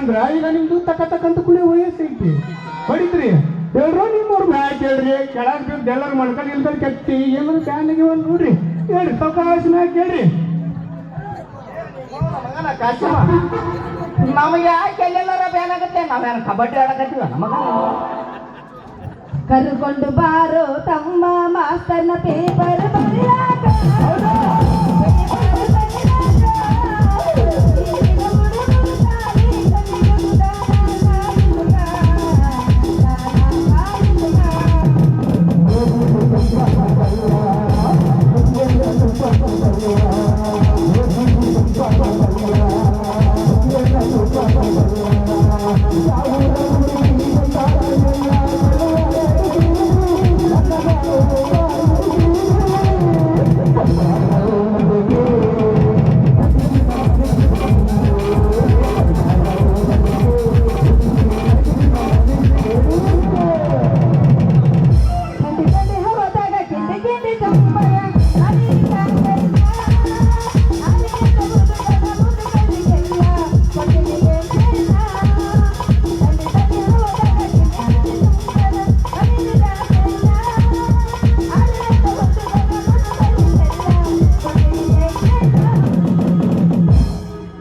ಯಾಕಂದ್ರ ಈಗ ನಿಮ್ದು ತಕ್ಕಂತ ಕುಳಿ ವಯಸ್ಸೈತಿ ಹೊಡಿತ್ರಿ ಹೇಳ್ರು ನಿಮ್ಮವ್ರ ಮ್ಯಾಕ್ ಹೇಳ್ರಿ ಕೆಳಗ್ ಬಿದ್ದು ಎಲ್ಲರೂ ಮಾಡ್ಕೊಂಡು ಇಲ್ದ ಕೆತ್ತಿ ಏನಾದ್ರು ಫ್ಯಾನಿಗೆ ಒಂದು ನೋಡ್ರಿ ಹೇಳ್ರಿ ಸಾವಕಾಶ ಮ್ಯಾಕ್ ಹೇಳ್ರಿ ನಮಗೆ ಯಾಕೆ ಎಲ್ಲೆಲ್ಲಾರ ಬ್ಯಾನ್ ಆಗತ್ತೆ ನಾವೇನು ಕಬಡ್ಡಿ ಆಡಕತ್ತೀವ ನಮಗ ಕರ್ಕೊಂಡು ಬಾರೋ ತಮ್ಮ ಮಾಸ್ತರ್ನ ಪೇಪರ್ ಬರೆಯಾಕ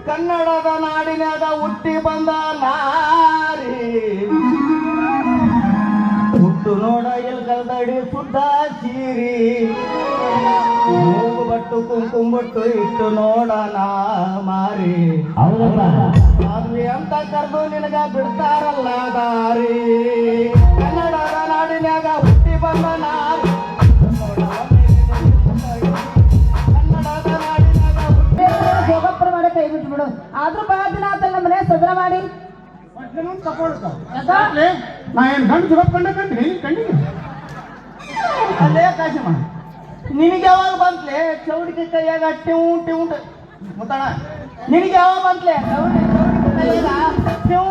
ಕನ್ನಡದ ನಾಡಿನಾಗ ಹುಟ್ಟಿ ಬಂದ ನಾರಿ ಹುಟ್ಟು ನೋಡ ಎಲ್ಗಲ್ದಡಿ ಸುದ್ದ ಸೀರಿ ಮೂಗು ಬಟ್ಟು ಕುಂಕುಂಬಟ್ಟು ಇಟ್ಟು ನೋಡ ನಾ ಮಾರಿ ಮದ್ವೆ ಅಂತ ಕರೆದು ನಿನಗ ಬಿಡ್ತಾರಲ್ಲ ದಾರಿ ಕನ್ನಡದ ನಾಡಿನಾಗ ಹುಟ್ಟಿ ಬಂದ ನಾರಿ ಜೋಗಪ್ಪರ ಮಾಡಿ ಕೈ ಬಿಟ್ಬಿಡು ಆದ್ರೂ ಬಹಳ ದಿನ ಆತಲ್ಲ ನಮ್ಮ ಮನೆ ಸದ್ರ ಮಾಡಿ ನಾ ಏನ್ ಗಂಡು ಜಗತ್ಕೊಂಡ ಕಂಡ್ರಿ ಕಂಡಿನಿ ಅಲ್ಲೇ ಕಾಶಮ್ಮ ನಿನಗೆ ಯಾವಾಗ ಬಂತ್ಲೆ ಚೌಡಿಕೆ ಕೈಯಾಗ ಟಿವ್ ಮುತ್ತಣ ನಿನಗೆ ಯಾವಾಗ ಬಂತ್ಲೆ ಚೌಡಿಕೆ ಕೈಯಾಗ ಟಿವ್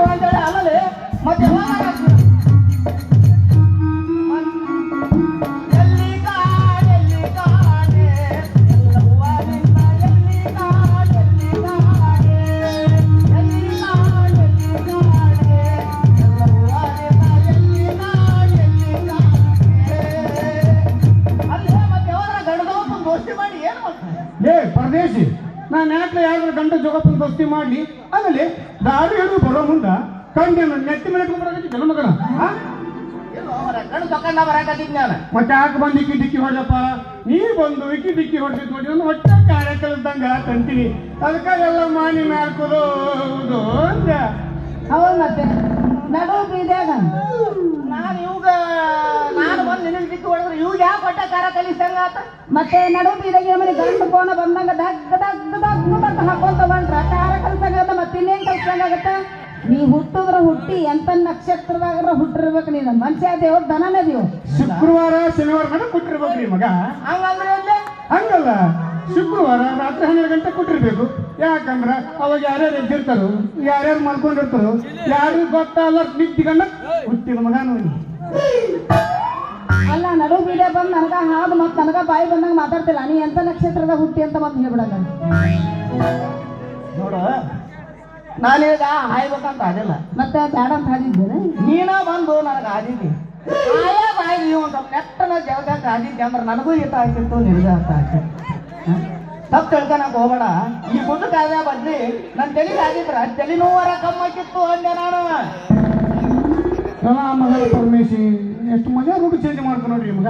ಅಂತೇಳಿ ಆಮೇಲೆ ಮತ್ತೆ ಪರದೇಶಿ ನಾನು ಯಾಕೆ ಯಾರು ಗಂಡ ಜೋಗಪ್ಪನ ದೋಸ್ತಿ ಮಾಡ್ಲಿ ಆಮೇಲೆ ದಾರಿ ಹಿಡಿದು ಬರೋ ಮುಂದ ಕಂಡ ನೆತ್ತಿ ಮೇಲೆ ಬರಕತ್ತಿದ್ದಲ್ಲ ಮಗನ ಮತ್ತೆ ಯಾಕೆ ಬಂದು ಇಕ್ಕಿ ಡಿಕ್ಕಿ ಹೊಡೆದಪ್ಪ ನೀ ಬಂದು ಇಕ್ಕಿ ಡಿಕ್ಕಿ ಹೊಡೆದಿದ್ದು ನೋಡಿ ಒಂದು ಹೊಟ್ಟೆ ಕಾರ್ಯ ಕಲಿಸ್ದಂಗ ತಂತೀನಿ ಅದಕ್ಕೆ ಎಲ್ಲ ಮಾನಿ ಮಾಡ್ಕೋದು ಅಂತ ಹೌದು ಮತ್ತೆ ನಡು ಬೀದಾಗ ನಾನು ಬಂದು ನಿನಗೆ ಡಿಕ್ಕಿ ಹೊಡೆದ್ರೆ ಇವ್ಗೆ ಯಾಕೆ ಹೊಟ್ಟೆ ಕಾರ್ಯ ಕಲಿಸ್ದಂಗ ಆತ ಮತ್ತೆ ನಡು ಬೀದಾಗ ಮನೆ ಗಂಡು ಫೋನ ಬಂದಂಗ ದಗ್ ಹಾಕೊಂತ ಬಂದ್ರ ಕಾರ ಕಲ್ಸಂಗತ್ತ ಮತ್ತೆ ಇನ್ನೇನ್ ಕಲ್ಸಂಗಾಗತ್ತ ನೀ ಹುಟ್ಟಿದ್ರ ಹುಟ್ಟಿ ಎಂತ ನಕ್ಷತ್ರದಾಗ ಹುಟ್ಟಿರ್ಬೇಕು ನೀನು ಮನುಷ್ಯ ದೇವ್ರ ದನನೇ ದೇವ್ ಶುಕ್ರವಾರ ಶನಿವಾರ ಕಡೆ ಕೊಟ್ಟಿರ್ಬೇಕ್ರಿ ಮಗ ಹಂಗಲ್ಲ ಶುಕ್ರವಾರ ರಾತ್ರಿ 12 ಗಂಟೆ ಕೊಟ್ಟಿರ್ಬೇಕು ಯಾಕಂದ್ರ ಅವಾಗ ಯಾರ್ಯಾರು ಎದ್ದಿರ್ತಾರೋ ಯಾರ್ಯಾರು ಮಲ್ಕೊಂಡಿರ್ತಾರೋ ಯಾರಿಗೂ ಗೊತ್ತಲ್ಲ ನಿಂತ್ಕೊಂಡ ಹುಟ್ಟಿದ ಮಗ ನೋಡಿ ಅಲ್ಲ ನಡು ಬೀಡೆ ಬಂದು ನನಗ ಹಾದು ಮತ್ತೆ ನನಗ ಬಾಯಿ ಬಂದಂಗ ಮಾತಾಡ್ತಿಲ್ಲ ನೀ ಎಂತ ನಕ್ಷತ್ರದಾಗ ಹುಟ್ಟಿ ಅಂತ ಮತ್ತೆ ಹೇಳ್ಬಿಡಲ್ಲ ನೋಡು ನಾನೀಗ ಹಾಯ್ಬೇಕಂತ ಆಗಿಲ್ಲ ಮತ್ತೆ ಬ್ಯಾಡ ಅಂತ ಹಾದಿದ್ದೇನೆ ನೀನ ಬಂದು ನನಗೆ ಆದಿದ್ದಿ ಹಾಯ್ ನೀವು ಒಂದು ಸ್ವಲ್ಪ ನೆಟ್ಟನ ಜಗಕ್ಕೆ ಆದಿದ್ದೆ ಅಂದ್ರೆ ನನಗೂ ಈತ ಆಗ್ತಿತ್ತು ನಿನಗೂ ಅರ್ಥ ಆಗ್ತಿತ್ತು ತಪ್ಪು ತಿಳ್ಕೊಳಕ್ ಹೋಗ್ಬೇಡ ಈ ಮುಂದಕ್ಕೆ ಆದ ಬದ್ಲಿ ನನ್ನ ತಲೆಗೆ ಆಗಿದ್ರ ತಲೆ ನೋವರ ಕಮ್ಮಾಕಿತ್ತು ಅಂದೆ ನಾನು ಮಗ ಪರಮೇಶಿ ಎಷ್ಟು ಮಜಾ ರೂಢಿ ಚೇಂಜ್ ಮಾಡ್ಕೊ ನೋಡ್ರಿ ಮಗ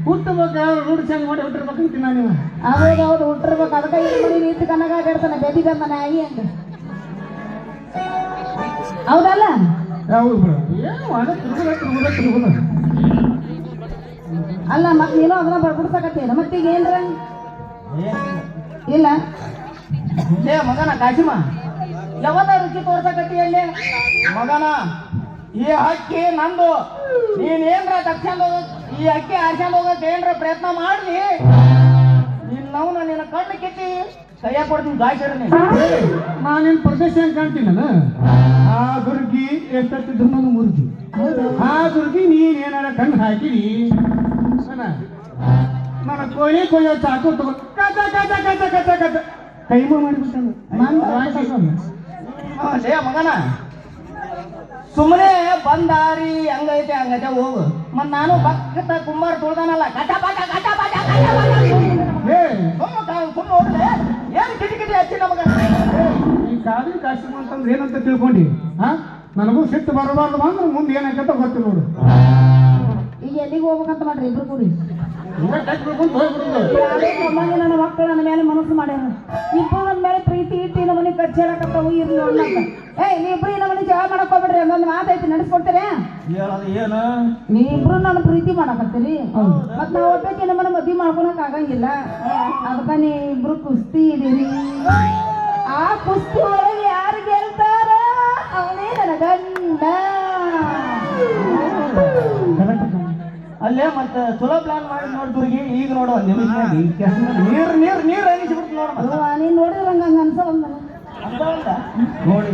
ಹುಟ್ಟಬೇಕು ರೂಢಿ ಚೇಂಜ್ ಮಾಡಿ ಹುಟ್ಟಿರ್ಬೇಕಂತೀನಿ ನಾನು ಅವಾಗ ಹೌದು ಹುಟ್ಟಿರ್ಬೇಕು ಅದಕ್ಕೆ ಇದು ಮಾಡಿ ರೀತಿ ಕನಗ ಆಗಾಡ್ತಾನೆ ಬೆದಿ ಬಂದಾನೆ ಆಗಿ ಅಂತ ಹೌದಲ್ಲ ಹೌದು ಬಿಡ ಏನು ತಿರುಗುದ ಅಲ್ಲ ಮತ್ತೆ ನೀನು ಅದನ್ನ ಬರ್ಬಿಡ್ಸಕತ್ತೀನ ಮತ್ತೀಗ ಏನ್ರ ಇಲ್ಲ ಲೇ ಮಗನ ಕಾಶಿಮ ಯಾವತ್ತ ರುಚಿ ತೋರ್ಸಕತ್ತೀಯಲ್ಲಿ ಮಗನ ಈ ಅಕ್ಕಿ ನಂದು ನೀನೇನ್ರ ತಕ್ಷಣ ಈ ಅಕ್ಕಿ ಆರ್ಸ್ಕೊಂಡ್ ಹೋಗಕ್ಕೆ ಏನ್ರ ಪ್ರಯತ್ನ ಮಾಡ್ಲಿ ನಿನ್ನವನ ನಿನ್ನ ಕಣ್ಣು ಕಿತ್ತಿ ಕೈಯ ಕೊಡ್ತೀನಿ ಗಾಯ್ಸಿಡ್ರಿ ನಾನೇನು ಪ್ರದೇಶ ಹೆಂಗೆ ಕಾಣ್ತೀನಿ ನಾನು ಆ ದುರ್ಗಿ ಎಷ್ಟೊತ್ತಿದ್ರು ನಾನು ಮುರುಗಿ ಆ ದುರ್ಗಿ ನೀನೇನಾರ ಕಣ್ಣು ಹಾಕಿರಿ ನನ್ನ ಕೊಯ್ಯೋ ಚಾಕು ತಗೊಂಡು ಕಚ ಕಚ ಕಚ ಕಚ ಕಚ ಕೈಮ ಮಾಡಿಬಿಟ್ಟನು ಲೇ ಮಗನ ಸುಮ್ಮನೆ ಬಂದಾರಿ ಹಂಗೈತೆ ಹೋಗು ಮತ್ ನಾನು ಭಕ್ತ ಕುಂಬಾರ ತುಳ್ದಾನಲ್ಲ ಕಟ ಪಾಟ ಏ ಸುಮ್ಮನೆ ಹೋಗ್ಲೆ ಏನು ಕಿಟಿ ಹಚ್ಚಿ ನಮಗ ಈ ಕಾದ್ರಿ ಕಾಶಿ ಅಂತಂದ್ರೆ ಏನಂತ ತಿಳ್ಕೊಂಡಿ ಹಾ ನನಗೂ ಸಿಟ್ಟು ಬರಬಾರ್ದು ಅಂದ್ರೆ ಮುಂದೆ ಏನಾಗತ್ತ ಗೊತ್ತಿಲ್ಲ ನೋಡು ಈಗ ಎಲ್ಲಿಗೆ ಹೋಗ್ಬೇಕಂತ ಮಾಡ್ರಿ ಇಬ್ರು ಕೂಡಿ ಈಗ ಕೆಟ್ಟ ಬಿಡ್ಕೊಂಡು ಹೋಗ್ಬಿಡುದು ಯಾರೇ ನಮ್ಮಲ್ಲಿ ನನ್ನ ಮಕ್ಕಳು ನನ್ನ ಮೇಲೆ ಮನಸ್ಸು ಮಾಡ್ಯಾರ ಇಬ್ರು ನನ್ನ ಮೇಲೆ ಪ್ರೀತಿ ಇಟ್ಟು ನಮ್ಮ ಮನೆ ಕಚ್ಚೇಳಕತ್ತವು ಇರ್ಲಿ ನೋಡ್ಲಂತ ನೀ ಇಬ್ರು ನಮ್ಮ ಮನೆ ಜಗಳ ಮಾಡಕ್ ಹೋಗ್ಬಿಡ್ರಿ ಒಂದೊಂದು ಮಾತೈತಿ ನಡೆಸ್ಕೊಡ್ತೀರ ಹೇಳೋದು ಏನು ನೀವಿಬ್ರು ನನ್ನ ಪ್ರೀತಿ ಮಾಡಕತ್ತೀರಿ ಮತ್ ನಾವ್ ಒಬ್ಬಕ್ಕೆ ನಮ್ಮನ್ನ ಮದ್ವಿ ಮಾಡ್ಕೊಳಕ್ ಆಗಂಗಿಲ್ಲ ಅದಕ್ಕ ನೀ ಇಬ್ರು ಕುಸ್ತಿ ಇದೀರಿ ಆ ಕುಸ್ತಿ ಒಳಗೆ ಯಾರು ಗೆಲ್ತಾರ ಅವನೇ ನನ್ನ ಗಂಡ ಅಲ್ಲೇ ಮತ್ತೆ ಚಲೋ ಪ್ಲಾನ್ ಮಾಡಿ ನೋಡಿದ್ರಿಗೆ ಈಗ ನೋಡು ನೀರು ಅನಿಸ್ಬಿಡ್ತು ನೋಡ ನೀನ್ ನೋಡಿದ್ರ ಹಂಗ ಅನ್ಸಲ್ಲ ನೋಡಿ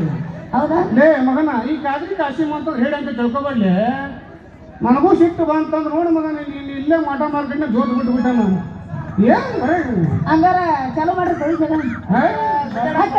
ಹೌದಾ ಲೇ ಮಗನ ಈ ಕಾದ್ರಿ ಕಾಶಿ ಅಂತ ಹೇಳಿ ಅಂತ ತಿಳ್ಕೊಬಡ್ಲಿ ನನಗೂ ಸಿಟ್ಟು ಬಂತಂದ್ರೆ ನೋಡಿ ಮಗನ ಇಲ್ಲಿ ಇಲ್ಲೇ ಮಾಟ ಮಾಡ್ಕೊಂಡೆ ಜೋತ್ ಬಿಟ್ಟ ನಾನು ಏನ್ ಬರೀ ಹಂಗಾರ ಚಾಲು ಮಾಡ್ರಿ ಕಳಿ ಜಗ ಹೇ? ಅಕ್ಕ